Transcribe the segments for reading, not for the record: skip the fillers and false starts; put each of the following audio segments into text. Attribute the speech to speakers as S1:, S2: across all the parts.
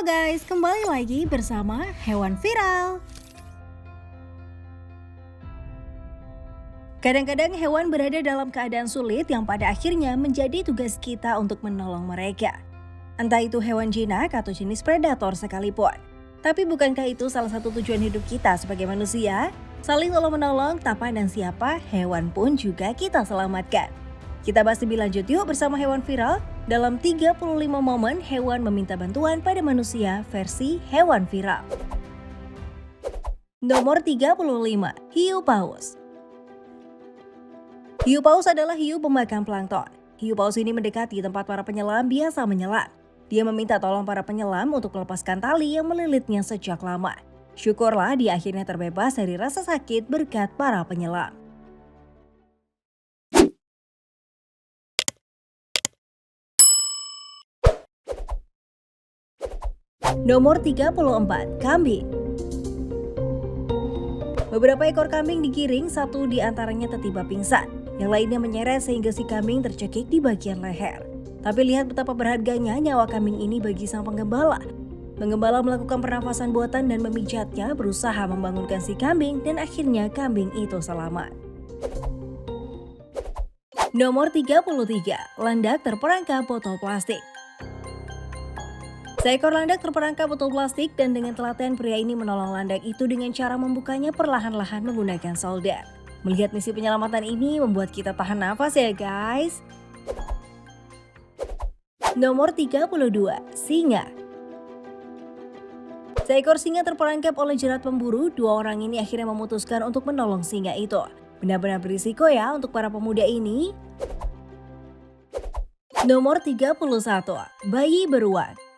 S1: guys, kembali lagi bersama Hewan Viral. Kadang-kadang hewan berada dalam keadaan sulit yang pada akhirnya menjadi tugas kita untuk menolong mereka. Entah itu hewan jinak atau jenis predator sekalipun. Tapi bukankah itu salah satu tujuan hidup kita sebagai manusia? Saling tolong-menolong, tak pandang siapa, hewan pun juga kita selamatkan. Kita bahas lebih lanjut yuk bersama Hewan Viral dalam 35 momen hewan meminta bantuan pada manusia versi Hewan Viral. Nomor 35, hiu paus. Hiu paus adalah hiu pemakan plankton. Hiu paus ini mendekati tempat para penyelam biasa menyelam. Dia meminta tolong para penyelam untuk melepaskan tali yang melilitnya sejak lama. Syukurlah dia akhirnya terbebas dari rasa sakit berkat para penyelam. Nomor 34, kambing. Beberapa ekor kambing digiring, satu di antaranya tiba-tiba pingsan. Yang lainnya menyeret sehingga si kambing tercekik di bagian leher. Tapi lihat betapa berharganya nyawa kambing ini bagi sang penggembala. Penggembala melakukan pernafasan buatan dan memijatnya, berusaha membangunkan si kambing dan akhirnya kambing itu selamat. Nomor 33, landak terperangkap botol plastik. Seekor landak terperangkap botol plastik dan dengan telaten pria ini menolong landak itu dengan cara membukanya perlahan-lahan menggunakan solder. Melihat misi penyelamatan ini membuat kita tahan nafas ya guys. Nomor 32, singa. Seekor singa terperangkap oleh jerat pemburu, dua orang ini akhirnya memutuskan untuk menolong singa itu. Benar-benar berisiko ya untuk para pemuda ini. Nomor 31, bayi beruang.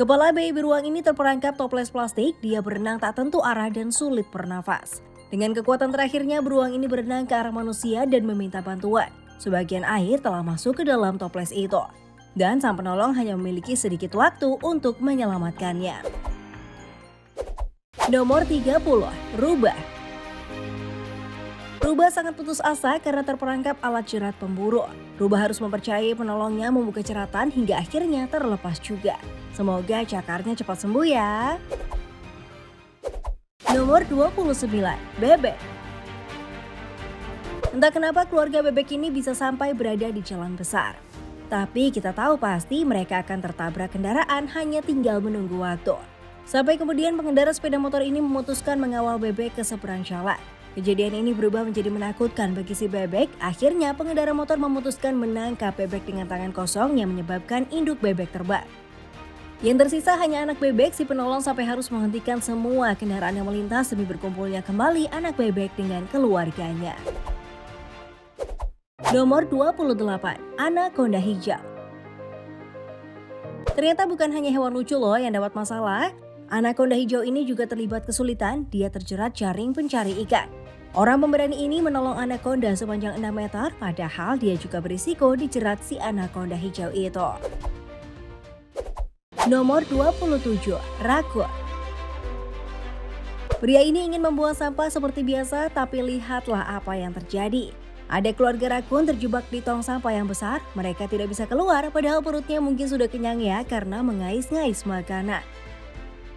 S1: Kepala bayi beruang ini terperangkap toples plastik, dia berenang tak tentu arah dan sulit bernafas. Dengan kekuatan terakhirnya, beruang ini berenang ke arah manusia dan meminta bantuan. Sebagian air telah masuk ke dalam toples itu. Dan sang penolong hanya memiliki sedikit waktu untuk menyelamatkannya. Nomor 30, rubah. Rubah sangat putus asa karena terperangkap alat jerat pemburu. Rubah harus mempercayai penolongnya membuka jeratan hingga akhirnya terlepas juga. Semoga cakarnya cepat sembuh ya. Nomor 29, bebek. Entah kenapa keluarga bebek ini bisa sampai berada di jalan besar. Tapi kita tahu pasti mereka akan tertabrak kendaraan, hanya tinggal menunggu waktu. Sampai kemudian pengendara sepeda motor ini memutuskan mengawal bebek ke seberang jalan. Kejadian ini berubah menjadi menakutkan bagi si bebek. Akhirnya pengendara motor memutuskan menangkap bebek dengan tangan kosong yang menyebabkan induk bebek terbang. Yang tersisa hanya anak bebek, si penolong sampai harus menghentikan semua kendaraan yang melintas demi berkumpulnya kembali anak bebek dengan keluarganya. Nomor 28, anaconda hijau. Ternyata bukan hanya hewan lucu loh yang dapat masalah. Anaconda hijau ini juga terlibat kesulitan, dia terjerat jaring pencari ikan. Orang pemberani ini menolong anaconda sepanjang 6 meter, padahal dia juga berisiko dijerat si anaconda hijau itu. Nomor 27, rakun. Pria ini ingin membuang sampah seperti biasa, tapi lihatlah apa yang terjadi. Ada keluarga rakun terjebak di tong sampah yang besar. Mereka tidak bisa keluar, padahal perutnya mungkin sudah kenyang ya karena mengais-ngais makanan.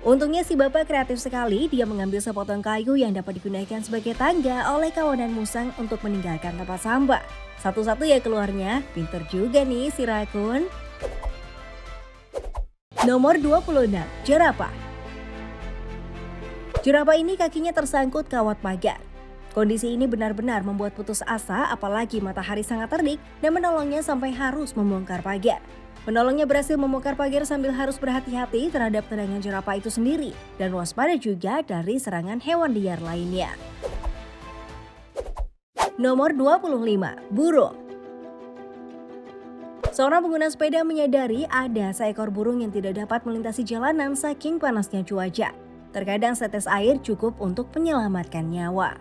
S1: Untungnya si bapak kreatif sekali, dia mengambil sepotong kayu yang dapat digunakan sebagai tangga oleh kawanan musang untuk meninggalkan tempat sampah. Satu-satu ya keluarnya, pinter juga nih si rakun. Nomor 26, jerapah. Jerapah ini kakinya tersangkut kawat pagar. Kondisi ini benar-benar membuat putus asa, apalagi matahari sangat terik dan menolongnya sampai harus membongkar pagar. Penolongnya berhasil membongkar pagar sambil harus berhati-hati terhadap tendangan jerapah itu sendiri dan waspada juga dari serangan hewan liar lainnya. Nomor 25, burung. Seorang pengguna sepeda menyadari ada seekor burung yang tidak dapat melintasi jalanan saking panasnya cuaca. Terkadang setes air cukup untuk menyelamatkan nyawa.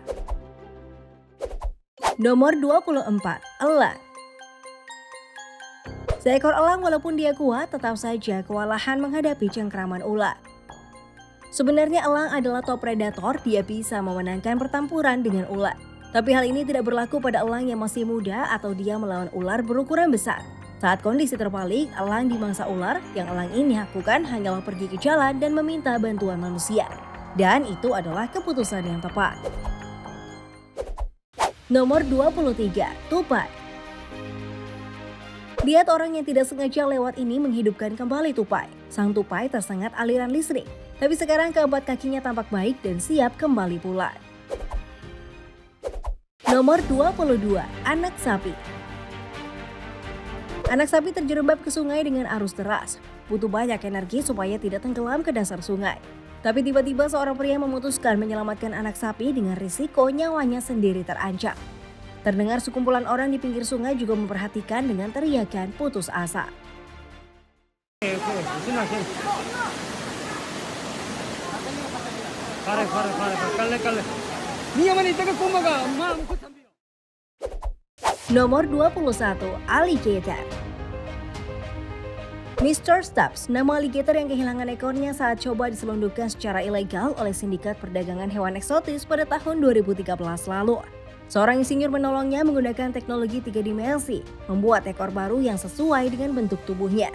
S1: Nomor 24, elang. Seekor elang walaupun dia kuat, tetap saja kewalahan menghadapi cengkraman ular. Sebenarnya elang adalah top predator, dia bisa memenangkan pertempuran dengan ular. Tapi hal ini tidak berlaku pada elang yang masih muda atau dia melawan ular berukuran besar. Saat kondisi terbalik, elang dimangsa ular, yang elang ini lakukan hanyalah pergi ke jalan dan meminta bantuan manusia. Dan itu adalah keputusan yang tepat. Nomor 23, tupai. Lihat orang yang tidak sengaja lewat ini menghidupkan kembali tupai. Sang tupai tersengat aliran listrik, tapi sekarang keempat kakinya tampak baik dan siap kembali pula. Nomor 22, anak sapi. Anak sapi terjerembab ke sungai dengan arus deras. Butuh banyak energi supaya tidak tenggelam ke dasar sungai. Tapi tiba-tiba seorang pria memutuskan menyelamatkan anak sapi dengan risiko nyawanya sendiri terancam. Terdengar sekumpulan orang di pinggir sungai juga memperhatikan dengan teriakan putus asa. Nomor 21, alligator. Mr. Stubbs, nama alligator yang kehilangan ekornya saat coba diselundupkan secara ilegal oleh sindikat perdagangan hewan eksotis pada tahun 2013 lalu. Seorang insinyur menolongnya menggunakan teknologi 3 dimensi, membuat ekor baru yang sesuai dengan bentuk tubuhnya.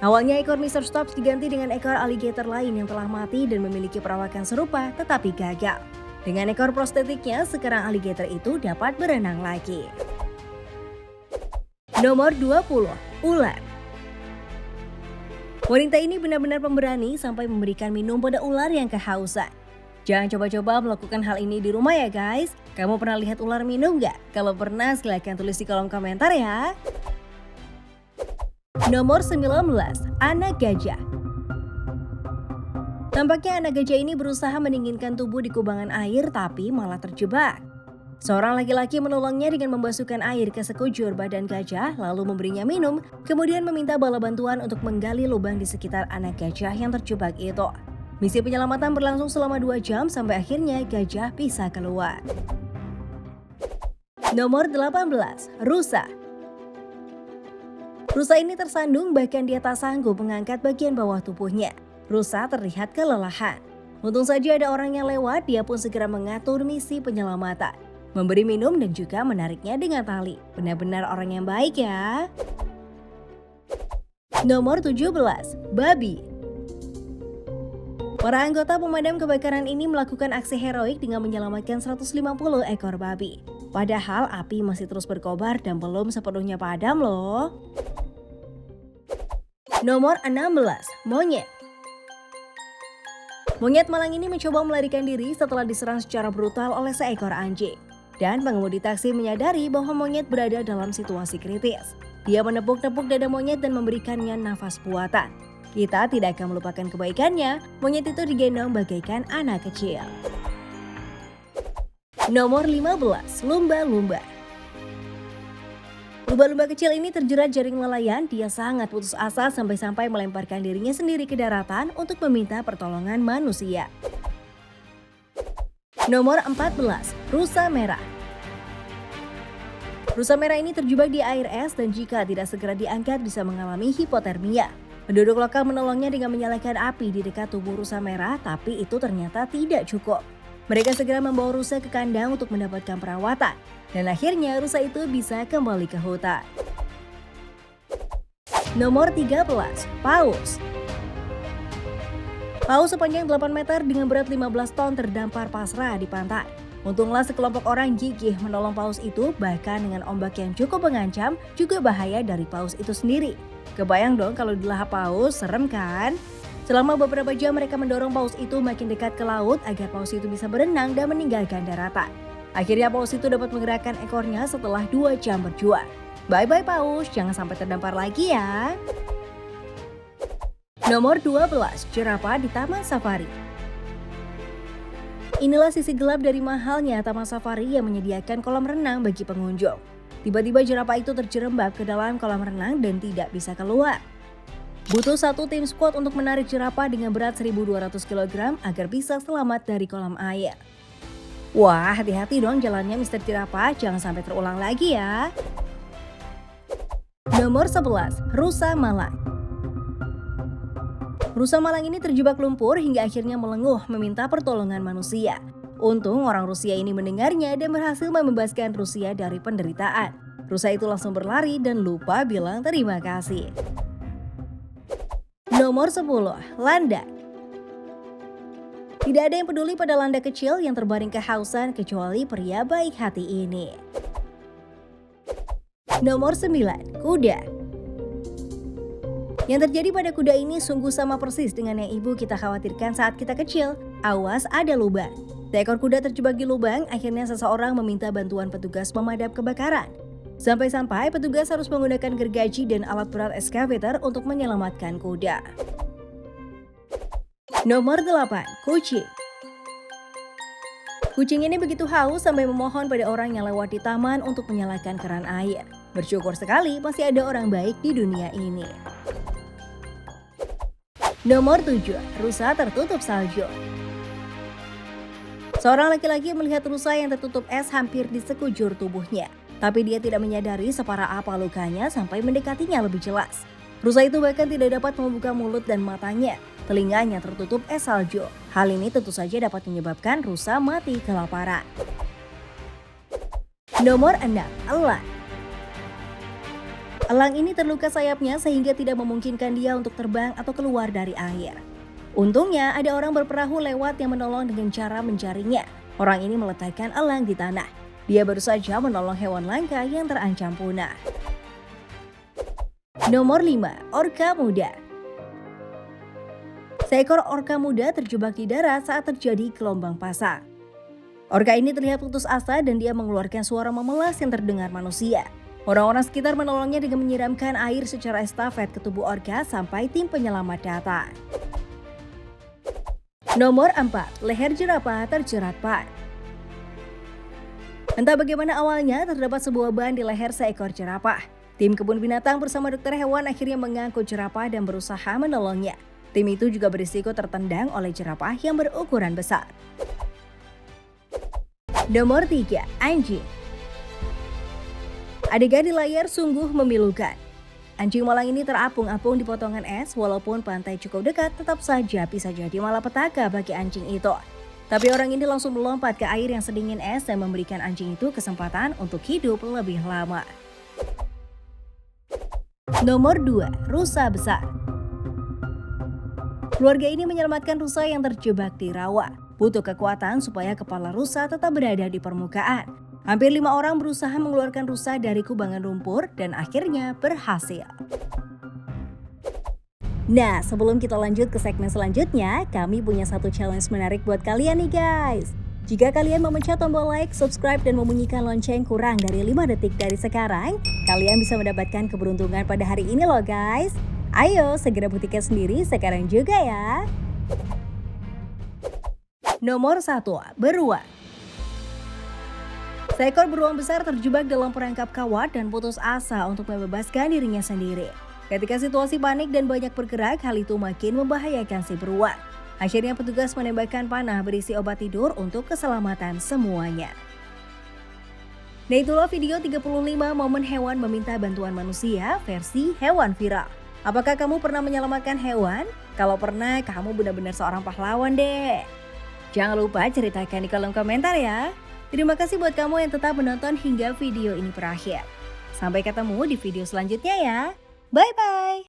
S1: Awalnya ekor Mr. Stubbs diganti dengan ekor alligator lain yang telah mati dan memiliki perawakan serupa tetapi gagal. Dengan ekor prostetiknya, sekarang alligator itu dapat berenang lagi. Nomor 20, ular. Wanita ini benar-benar pemberani sampai memberikan minum pada ular yang kehausan. Jangan coba-coba melakukan hal ini di rumah ya guys. Kamu pernah lihat ular minum nggak? Kalau pernah silahkan tulis di kolom komentar ya. Nomor 19, anak gajah. Tampaknya anak gajah ini berusaha mendinginkan tubuh di kubangan air tapi malah terjebak. Seorang laki-laki menolongnya dengan membasuhkan air ke sekujur badan gajah lalu memberinya minum, kemudian meminta bala bantuan untuk menggali lubang di sekitar anak gajah yang terjebak itu. Misi penyelamatan berlangsung selama 2 jam sampai akhirnya gajah bisa keluar. Nomor 18, rusa. Rusa ini tersandung bahkan dia tak sanggup mengangkat bagian bawah tubuhnya. Rusa terlihat kelelahan. Untung saja ada orang yang lewat, dia pun segera mengatur misi penyelamatan. Memberi minum dan juga menariknya dengan tali. Benar-benar orang yang baik ya. Nomor 17, babi. Para anggota pemadam kebakaran ini melakukan aksi heroik dengan menyelamatkan 150 ekor babi. Padahal api masih terus berkobar dan belum sepenuhnya padam loh. Nomor 16, monyet. Monyet malang ini mencoba melarikan diri setelah diserang secara brutal oleh seekor anjing. Dan pengemudi taksi menyadari bahwa monyet berada dalam situasi kritis. Dia menepuk-nepuk dada monyet dan memberikannya nafas buatan. Kita tidak akan melupakan kebaikannya, monyet itu digendong bagaikan anak kecil. Nomor 15, lumba-lumba. Lumba-lumba kecil ini terjerat jaring nelayan, dia sangat putus asa sampai-sampai melemparkan dirinya sendiri ke daratan untuk meminta pertolongan manusia. Nomor 14, rusa merah. Rusa merah ini terjebak di air es dan jika tidak segera diangkat bisa mengalami hipotermia. Penduduk lokal menolongnya dengan menyalakan api di dekat tubuh rusa merah, tapi itu ternyata tidak cukup. Mereka segera membawa rusa ke kandang untuk mendapatkan perawatan, dan akhirnya rusa itu bisa kembali ke hutan. Nomor 13, paus. Paus sepanjang 8 meter dengan berat 15 ton terdampar pasrah di pantai. Untunglah sekelompok orang gigih menolong paus itu, bahkan dengan ombak yang cukup mengancam, juga bahaya dari paus itu sendiri. Kebayang dong kalau dilahap paus, serem kan? Selama beberapa jam mereka mendorong paus itu makin dekat ke laut agar paus itu bisa berenang dan meninggalkan daratan. Akhirnya paus itu dapat menggerakkan ekornya setelah 2 jam berjuang. Bye-bye paus, jangan sampai terdampar lagi ya. Nomor 12, jerapah di Taman Safari. Inilah sisi gelap dari mahalnya Taman Safari yang menyediakan kolam renang bagi pengunjung. Tiba-tiba jerapah itu terjerembab ke dalam kolam renang dan tidak bisa keluar. Butuh satu tim squad untuk menarik jerapah dengan berat 1.200 kg agar bisa selamat dari kolam air. Wah, hati-hati dong jalannya Mr. Jerapah, jangan sampai terulang lagi ya. Nomor 11, rusa malang. Rusa malang ini terjebak lumpur hingga akhirnya melenguh meminta pertolongan manusia. Untung orang Rusia ini mendengarnya dan berhasil membebaskan Rusia dari penderitaan. Rusa itu langsung berlari dan lupa bilang terima kasih. Nomor 10. Landak. Tidak ada yang peduli pada landak kecil yang terbaring kehausan kecuali pria baik hati ini. Nomor 9. Kuda. Yang terjadi pada kuda ini sungguh sama persis dengan yang ibu kita khawatirkan saat kita kecil. Awas, ada lubang. Seekor kuda terjebak di lubang, akhirnya seseorang meminta bantuan petugas pemadam kebakaran. Sampai-sampai petugas harus menggunakan gergaji dan alat berat eskavator untuk menyelamatkan kuda. Nomor 8. Kucing. Kucing ini begitu haus sampai memohon pada orang yang lewat di taman untuk menyalakan keran air. Bersyukur sekali masih ada orang baik di dunia ini. Nomor 7. Rusa tertutup salju. Seorang laki-laki melihat rusa yang tertutup es hampir di sekujur tubuhnya. Tapi dia tidak menyadari separah apa lukanya sampai mendekatinya lebih jelas. Rusa itu bahkan tidak dapat membuka mulut dan matanya. Telinganya tertutup es salju. Hal ini tentu saja dapat menyebabkan rusa mati kelaparan. Nomor 6. Elang. Elang ini terluka sayapnya sehingga tidak memungkinkan dia untuk terbang atau keluar dari air. Untungnya ada orang berperahu lewat yang menolong dengan cara menjaringnya. Orang ini meletakkan elang di tanah. Dia baru saja menolong hewan langka yang terancam punah. Nomor 5. Orka muda. Seekor orka muda terjebak di darat saat terjadi gelombang pasang. Orka ini terlihat putus asa dan dia mengeluarkan suara memelas yang terdengar manusia. Orang-orang sekitar menolongnya dengan menyiramkan air secara estafet ke tubuh orka sampai tim penyelamat datang. Nomor 4. Leher jerapah terjerat ban. Entah bagaimana awalnya terdapat sebuah ban di leher seekor jerapah. Tim kebun binatang bersama dokter hewan akhirnya mengangkut jerapah dan berusaha menolongnya. Tim itu juga berisiko tertendang oleh jerapah yang berukuran besar. Nomor 3. Anjing. Adegan di layar sungguh memilukan. Anjing malang ini terapung-apung di potongan es, walaupun pantai cukup dekat, tetap saja bisa jadi malapetaka bagi anjing itu. Tapi orang ini langsung melompat ke air yang sedingin es dan memberikan anjing itu kesempatan untuk hidup lebih lama. Nomor 2. Rusa besar. Keluarga ini menyelamatkan rusa yang terjebak di rawa. Butuh kekuatan supaya kepala rusa tetap berada di permukaan. Hampir 5 orang berusaha mengeluarkan rusa dari kubangan lumpur dan akhirnya berhasil. Nah, sebelum kita lanjut ke segmen selanjutnya, kami punya satu challenge menarik buat kalian nih guys. Jika kalian memencet tombol like, subscribe, dan membunyikan lonceng kurang dari 5 detik dari sekarang, kalian bisa mendapatkan keberuntungan pada hari ini loh guys. Ayo segera buktikan sendiri sekarang juga ya. Nomor 1. Beruang. Seekor beruang besar terjebak dalam perangkap kawat dan putus asa untuk membebaskan dirinya sendiri. Ketika situasi panik dan banyak bergerak, hal itu makin membahayakan si beruang. Akhirnya petugas menembakkan panah berisi obat tidur untuk keselamatan semuanya. Nah itulah video 35 momen hewan meminta bantuan manusia versi hewan viral. Apakah kamu pernah menyelamatkan hewan? Kalau pernah, kamu benar-benar seorang pahlawan deh. Jangan lupa ceritakan di kolom komentar ya. Terima kasih buat kamu yang tetap menonton hingga video ini berakhir. Sampai ketemu di video selanjutnya ya. Bye-bye.